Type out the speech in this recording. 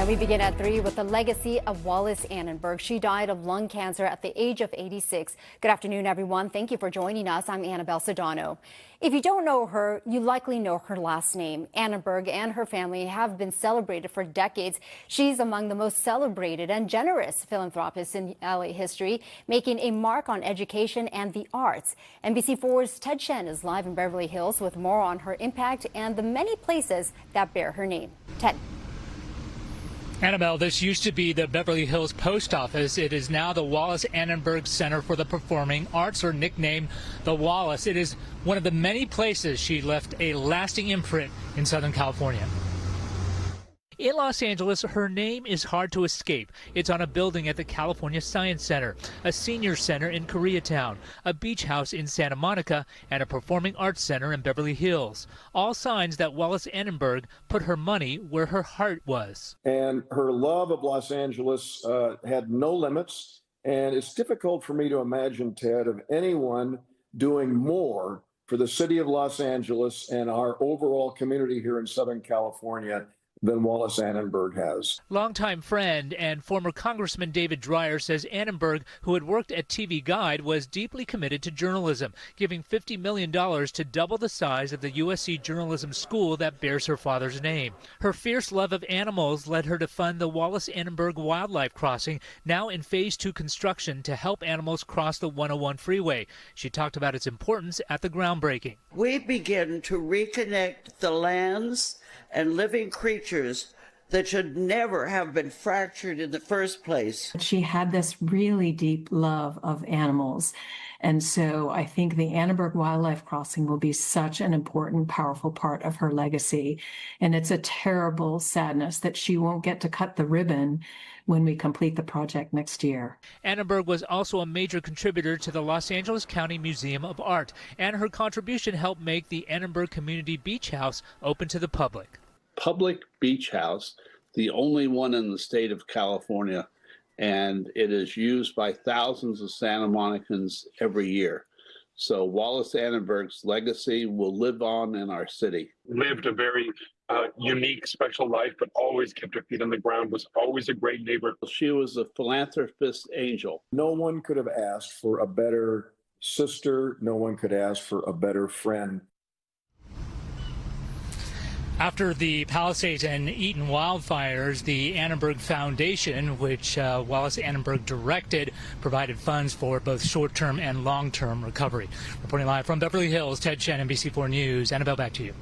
And we begin at 3 with the legacy of Wallis Annenberg. She died of lung cancer at the age of 86. Good afternoon, everyone. Thank you for joining us. I'm Annabelle Sedano. If you don't know her, you likely know her last name. Annenberg and her family have been celebrated for decades. She's among the most celebrated and generous philanthropists in LA history, making a mark on education and the arts. NBC4's Chen is live in Beverly Hills with more on her impact and the many places that bear her name. Ted. Annabelle, this used to be the Beverly Hills Post Office. It is now the Wallis Annenberg Center for the Performing Arts, or nicknamed the Wallis. It is one of the many places she left a lasting imprint in Southern California. In Los Angeles, her name is hard to escape. It's on a building at the California Science Center, a senior center in Koreatown, a beach house in Santa Monica, and a performing arts center in Beverly Hills. All signs that Wallis Annenberg put her money where her heart was. And her love of Los Angeles had no limits. And it's difficult for me to imagine, Ted, of anyone doing more for the city of Los Angeles and our overall community here in Southern California than Wallis Annenberg has. Longtime friend and former Congressman David Dreyer says Annenberg, who had worked at TV Guide, was deeply committed to journalism, giving $50 million to double the size of the USC journalism school that bears her father's name. Her fierce love of animals led her to fund the Wallis Annenberg Wildlife Crossing, now in Phase 2 construction to help animals cross the 101 freeway. She talked about its importance at the groundbreaking. We begin to reconnect the lands and living creatures that should never have been fractured in the first place. She had this really deep love of animals. And so I think the Annenberg Wildlife Crossing will be such an important, powerful part of her legacy. And it's a terrible sadness that she won't get to cut the ribbon when we complete the project next year. Annenberg was also a major contributor to the Los Angeles County Museum of Art, and her contribution helped make the Annenberg Community Beach House open to the public. Public beach house, the only one in the state of California, and it is used by thousands of Santa Monicans every year. So Wallis Annenberg's legacy will live on in our city. Lived a very unique, special life, but always kept her feet on the ground, was always a great neighbor. She was a philanthropist angel. No one could have asked for a better sister. No one could ask for a better friend. After the Palisades and Eaton wildfires, the Annenberg Foundation, which Wallis Annenberg directed, provided funds for both short-term and long-term recovery. Reporting live from Beverly Hills, Ted Chen, NBC4 News. Annabelle, back to you.